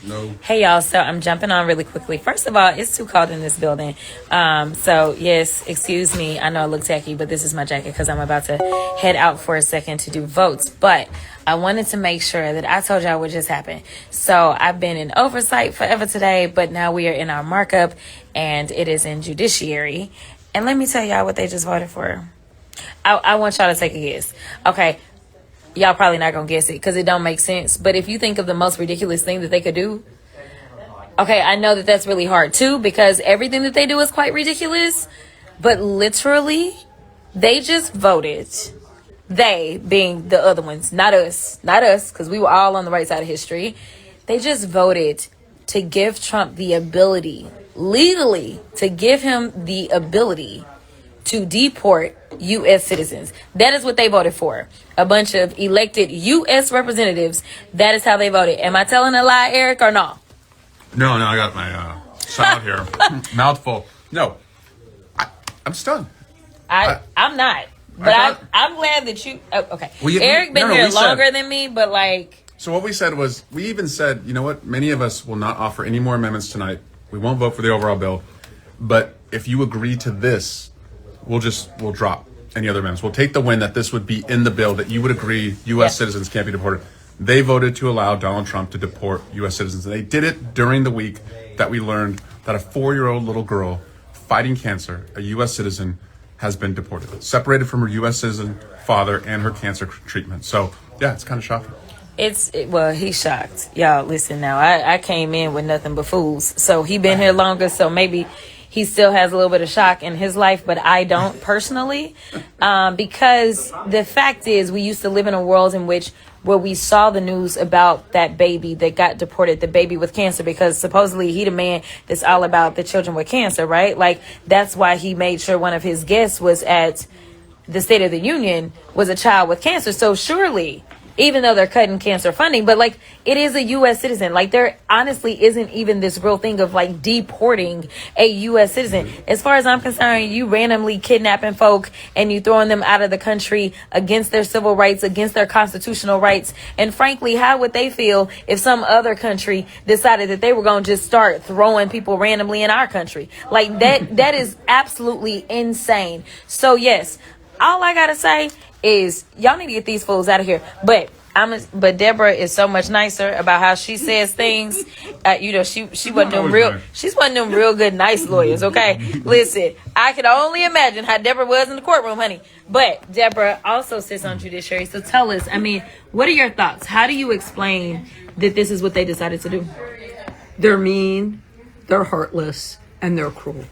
No. Hey y'all, so I'm jumping on really quickly. First of all, it's too cold in this building. So yes, excuse me. I know I look tacky, but this is my jacket because I'm about to head out for a second to do votes. But I wanted to make sure that I told y'all what just happened. So I've been in oversight forever today, but now we are in our markup and it is in judiciary. And let me tell y'all what they just voted for. I want y'all to take a guess. Okay. Y'all probably not gonna guess it because it don't make sense. But if you think of the most ridiculous thing that they could do, okay, I know that that's really hard too because everything that they do is quite ridiculous. But literally, they just voted. They being the other ones, not us, because we were all on the right side of history. They just voted to give Trump the ability, legally, to give him the ability to deport U.S. citizens. That is what they voted for. A bunch of elected U.S. representatives. That is how they voted. Am I telling a lie, Eric, or no? No, I got my salad here. Mouthful. No, I'm stunned. I'm not. But I'm glad that you... Oh, okay. Eric been here longer than me, but like... So what we said was, we even said, you know what? Many of us will not offer any more amendments tonight. We won't vote for the overall bill. But if you agree to this, we'll drop any other amendments. We'll take the win that this would be in the bill, that you would agree U.S. citizens can't be deported. They voted to allow Donald Trump to deport U.S. citizens. And they did it during the week that we learned that a 4-year-old little girl fighting cancer, a U.S. citizen, has been deported, separated from her U.S. citizen father and her cancer treatment. So, yeah, it's kind of shocking. Well, he's shocked. Y'all, listen now. I came in with nothing but fools. So he been here longer, so maybe he still has a little bit of shock in his life, but I don't personally. Because the fact is, we used to live in a world in which where we saw the news about that baby that got deported, the baby with cancer, because supposedly he the man that's all about the children with cancer, right? Like, that's why he made sure one of his guests was at the State of the Union was a child with cancer. So surely, even though they're cutting cancer funding, but like, it is a U.S. citizen. Like, there honestly isn't even this real thing of like deporting a U.S. citizen. As far as I'm concerned, you randomly kidnapping folk and you throwing them out of the country against their civil rights, against their constitutional rights. And frankly, how would they feel if some other country decided that they were going to just start throwing people randomly in our country? Like, that is absolutely insane. So yes, all I gotta say is y'all need to get these fools out of here. But Deborah is so much nicer about how she says things. She wasn't them real. She's one of them real good nice lawyers. Okay, listen, I can only imagine how Deborah was in the courtroom, honey. But Deborah also sits on judiciary. So tell us, what are your thoughts? How do you explain that this is what they decided to do? They're mean, they're heartless, and they're cruel.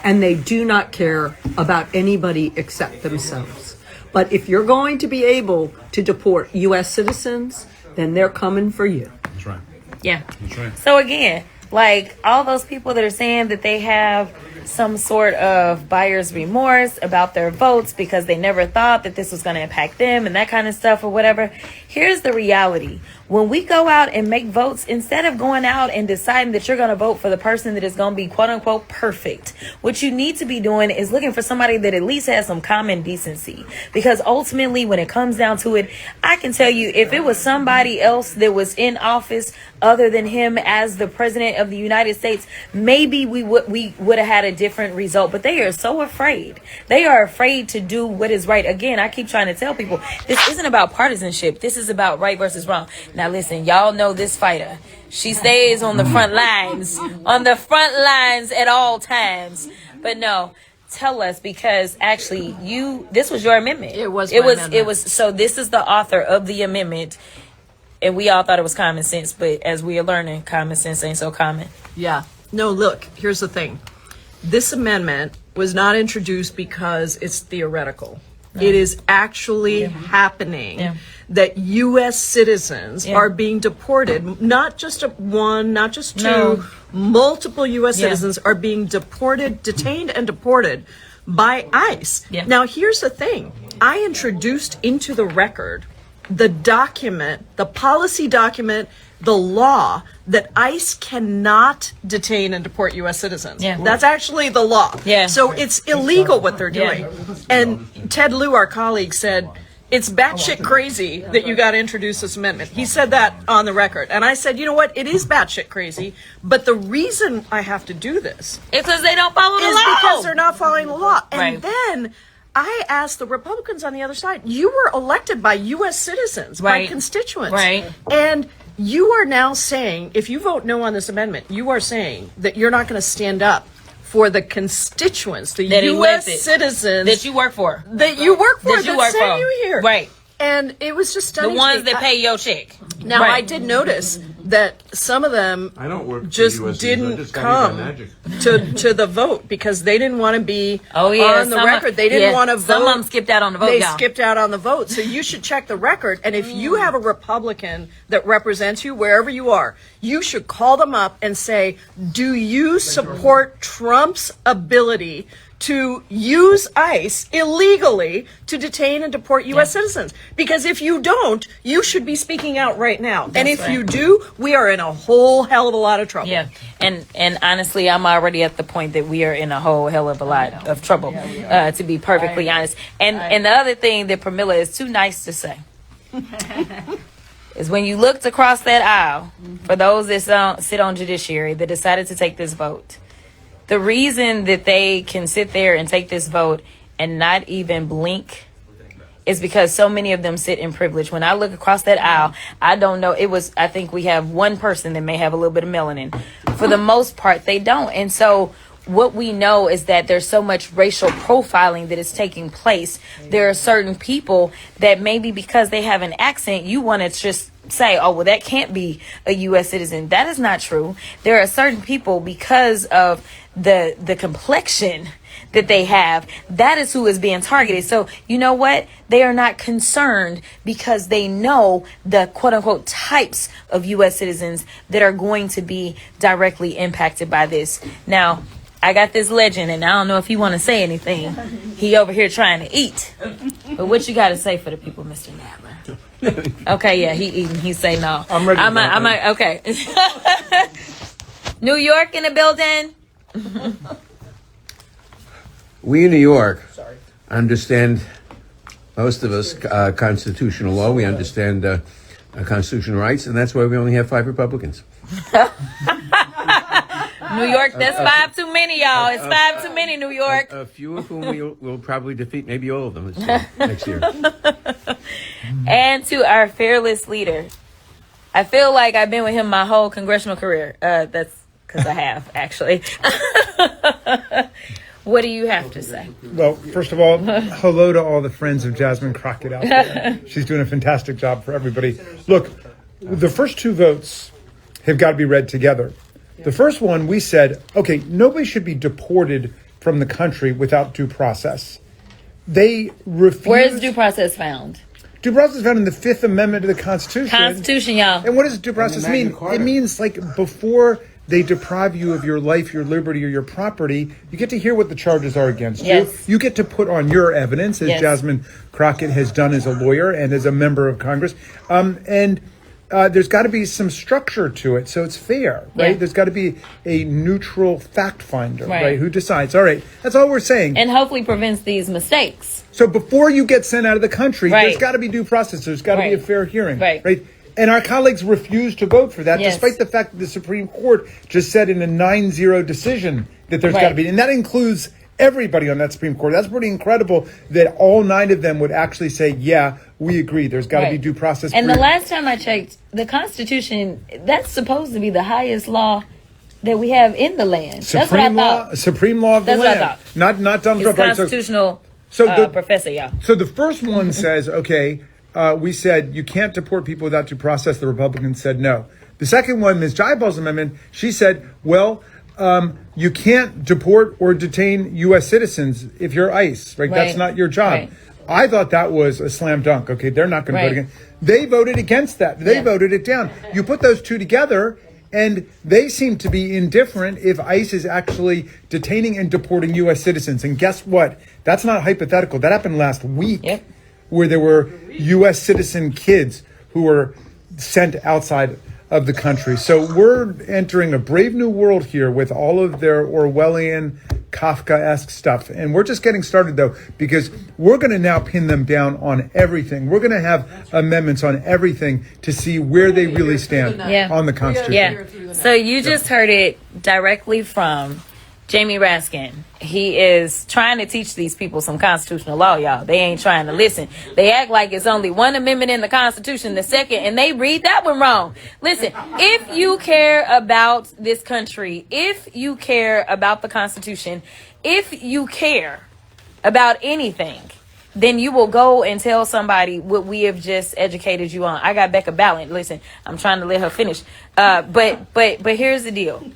And they do not care about anybody except themselves. But if you're going to be able to deport U.S. citizens, then they're coming for you. That's right. Yeah. That's right. So again, like, all those people that are saying that they have some sort of buyer's remorse about their votes because they never thought that this was going to impact them and that kind of stuff or whatever. Here's the reality. When we go out and make votes, instead of going out and deciding that you're going to vote for the person that is going to be quote unquote perfect, what you need to be doing is looking for somebody that at least has some common decency. Because ultimately, when it comes down to it, I can tell you, if it was somebody else that was in office other than him as the president of the United States, maybe we would have had a different result. But they are so afraid. They are afraid to do what is right. Again, I keep trying to tell people, this isn't about partisanship. This is about right versus wrong. Now listen, y'all know this fighter. She stays on the front lines, at all times. But no, tell us, because actually this was your amendment. It was. So this is the author of the amendment. And we all thought it was common sense, but as we are learning, common sense ain't so common. Yeah. No, look, here's the thing. This amendment was not introduced because it's theoretical. No. It is actually happening. Yeah. That U.S. citizens are being deported, not just one, not just two, multiple U.S. citizens are being detained and deported by ICE. Yeah. Now, here's the thing. I introduced into the record the document, the policy document, the law that ICE cannot detain and deport U.S. citizens. Yeah. That's actually the law. Yeah. So it's illegal what they're doing. Yeah. And Ted Lieu, our colleague, said, it's batshit crazy that you got to introduce this amendment. He said that on the record. And I said, you know what? It is batshit crazy. But the reason I have to do this It's because they don't follow the is law. because they're not following the law. And Right. then I asked the Republicans on the other side, you were elected by U.S. citizens, by Right. constituents. Right. And you are now saying, if you vote no on this amendment, you are saying that you're not going to stand up for the constituents, the That U.S. elected. citizens That you work for. that you work for, That you that work sent for. you here. Right. And it was just The stunning. to ones me. that pay your check. Now, Right. I did notice that some of them I don't work for just US didn't I just got come magic. to the vote because they didn't want to be Oh, yeah. on the some record. of- They didn't yeah, want to vote. Some of them skipped out on the vote, They y'all. skipped out on the vote. So you should check the record. And if you have a Republican that represents you wherever you are, you should call them up and say, do you support Trump's ability to use ICE illegally to detain and deport U.S. citizens? Because if you don't, you should be speaking out right now. And if right. you do, we are in a whole hell of a lot of trouble. Yeah, and honestly, I'm already at the point that we are in a whole hell of a lot of trouble, to be perfectly honest. And the other thing that Pramila is too nice to say is when you looked across that aisle, for those that sit on judiciary that decided to take this vote, the reason that they can sit there and take this vote and not even blink is because so many of them sit in privilege. When I look across that aisle, I don't know. I think we have one person that may have a little bit of melanin. For the most part, they don't. And so what we know is that there's so much racial profiling that is taking place. There are certain people that maybe because they have an accent, you want to just say, oh, well, that can't be a U.S. citizen. That is not true. There are certain people, because of the complexion that they have, that is who is being targeted. So you know what? They are not concerned because they know the quote unquote types of U.S. citizens that are going to be directly impacted by this. Now, I got this legend, and I don't know if you want to say anything. He over here trying to eat. But what you got to say for the people, Mr. Nadler? Okay, yeah, he eating. He say no. I'm ready to go. Okay. New York in the building. We in New York understand, most of us, constitutional law. We understand constitutional rights, and that's why we only have 5 Republicans. New York, that's 5 too many, y'all. It's 5 too many, New York. A few of whom we'll probably defeat, maybe all of them next year. And to our fearless leader. I feel like I've been with him my whole congressional career. That's because I have, actually. What do you have to say? Well, first of all, hello to all the friends of Jasmine Crockett out there. She's doing a fantastic job for everybody. Look, the first 2 votes have got to be read together. The first one, we said, okay, nobody should be deported from the country without due process. They refused. Where is due process found? Due process is found in the 5th Amendment to the Constitution. Constitution, y'all. And what does due process Magna mean? Carta. It means like before they deprive you of your life, your liberty, or your property, you get to hear what the charges are against Yes. you. You get to put on your evidence, as Yes. Jasmine Crockett has done as a lawyer and as a member of Congress. And there's got to be some structure to it, so it's fair, right? Yeah. There's got to be a neutral fact finder, Right. right? Who decides? All right, that's all we're saying. And hopefully prevents these mistakes. So before you get sent out of the country, Right. there's got to be due process. There's got to be Right. a fair hearing, Right. And our colleagues refused to vote for that, Yes. despite the fact that the Supreme Court just said in a 9-0 decision that there's Right. got to be, and that includes everybody on that Supreme Court. That's pretty incredible that all 9 of them would actually say, yeah, we agree. There's got to be Right. due process. And for the last time I checked, the Constitution, that's supposed to be the highest law that we have in the land. That's what I Supreme law, thought. Supreme law of the That's what I land. thought. Not Donald It's Trump. Right? So- constitutional So the- professor, y'all. So the first one says, okay, we said you can't deport people without due process. The Republicans said no. The second one, Ms. Jaibal's amendment, she said, well, you can't deport or detain U.S. citizens if you're ICE, right? That's Right. not your job. Right. I thought that was a slam dunk. Okay, they're not going to Right. vote against. They voted against that. They Yeah. voted it down. You put those 2 together, and they seem to be indifferent if ICE is actually detaining and deporting U.S. citizens. And guess what? That's not hypothetical. That happened last week, Yep. where there were U.S. citizen kids who were sent outside of the country. So we're entering a brave new world here with all of their Orwellian Kafkaesque stuff. And we're just getting started, though, because we're going to now pin them down on everything. We're going to have amendments on everything to see where they really stand on the Constitution. Yeah. So you just heard it directly from Jamie Raskin. He is trying to teach these people some constitutional law, y'all. They ain't trying to listen. They act like it's only one amendment in the Constitution, the second, and they read that one wrong. Listen, if you care about this country, if you care about the Constitution, if you care about anything, then you will go and tell somebody what we have just educated you on. I got Becca Ballant. Listen, I'm trying to let her finish. But here's the deal.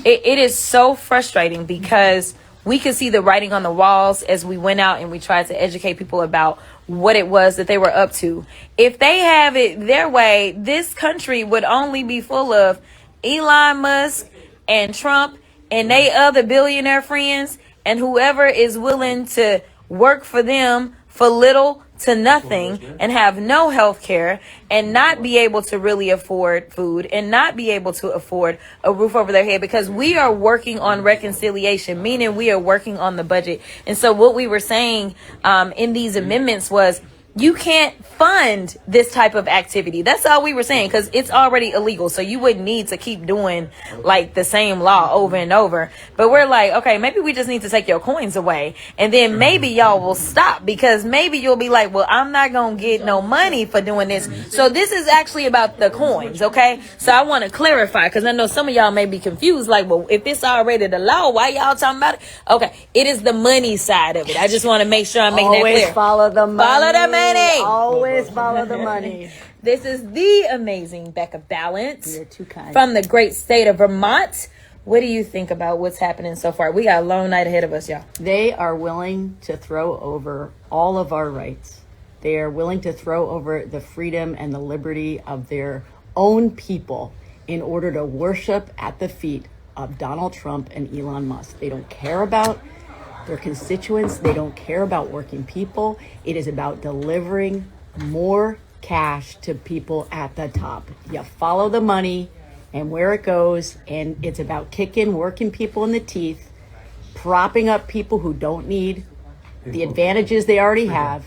It is so frustrating because we could see the writing on the walls as we went out and we tried to educate people about what it was that they were up to. If they have it their way, this country would only be full of Elon Musk and Trump and they other billionaire friends and whoever is willing to work for them for little to nothing and have no health care and not be able to really afford food and not be able to afford a roof over their head, because we are working on reconciliation, meaning we are working on the budget. And so what we were saying in these amendments was you can't fund this type of activity. That's all we were saying, because it's already illegal. So you wouldn't need to keep doing like the same law over and over. But we're like, okay, maybe we just need to take your coins away. And then maybe y'all will stop, because maybe you'll be like, well, I'm not going to get no money for doing this. So this is actually about the coins. Okay. So I want to clarify, because I know some of y'all may be confused. Like, well, if it's already the law, why y'all talking about it? Okay. It is the money side of it. I just want to make sure I'm making that clear. Always follow the money. Follow the money. Always follow the money. This is the amazing Becca Ballant. You're too kind. From the great state of Vermont. What do you think about what's happening so far? We got a long night ahead of us, y'all. They are willing to throw over all of our rights. They are willing to throw over the freedom and the liberty of their own people in order to worship at the feet of Donald Trump and Elon Musk. They don't care about their constituents. They don't care about working people. It is about delivering more cash to people at the top. You follow the money and where it goes, and it's about kicking working people in the teeth, propping up people who don't need the advantages they already have,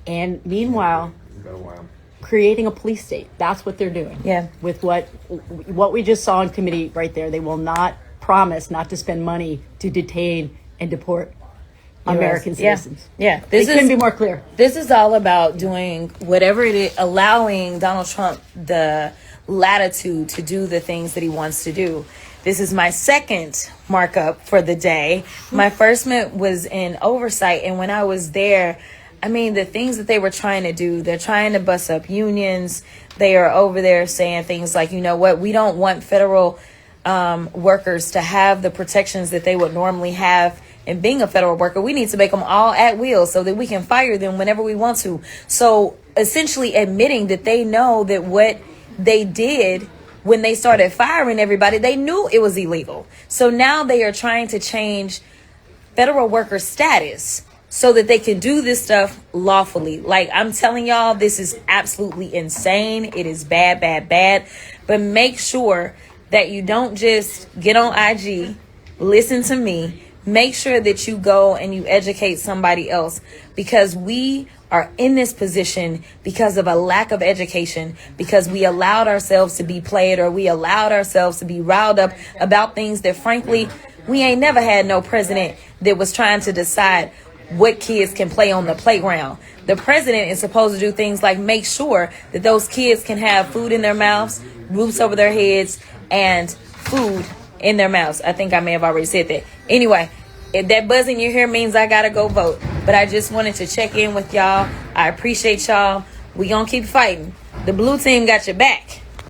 and meanwhile creating a police state. That's what they're doing. Yeah. With what we just saw in committee right there. They will not promise not to spend money to detain and deport American citizens. Yeah. This couldn't be more clear. This is all about doing whatever it is, allowing Donald Trump the latitude to do the things that he wants to do. This is my second markup for the day. My first was in oversight, and when I was there, I mean, the things that they were trying to do, they're trying to bust up unions. They are over there saying things like, you know what, we don't want federal workers to have the protections that they would normally have in being a federal worker. We need to make them all at will so that we can fire them whenever we want to. So essentially admitting that they know that what they did when they started firing everybody, they knew it was illegal. So now they are trying to change federal worker status so that they can do this stuff lawfully. Like, I'm telling y'all, this is absolutely insane. It is bad, bad, bad. But make sure that you don't just get on IG, listen to me. Make sure that you go and you educate somebody else, because we are in this position because of a lack of education, because we allowed ourselves to be played, or we allowed ourselves to be riled up about things that, frankly, we ain't never had no president that was trying to decide what kids can play on the playground. The president is supposed to do things like make sure that those kids can have food in their mouths, roofs over their heads, and food in their mouths. I think I may have already said that. Anyway, if that buzzing you hear means I gotta go vote. But I just wanted to check in with y'all. I appreciate y'all. We gonna keep fighting. The blue team got your back.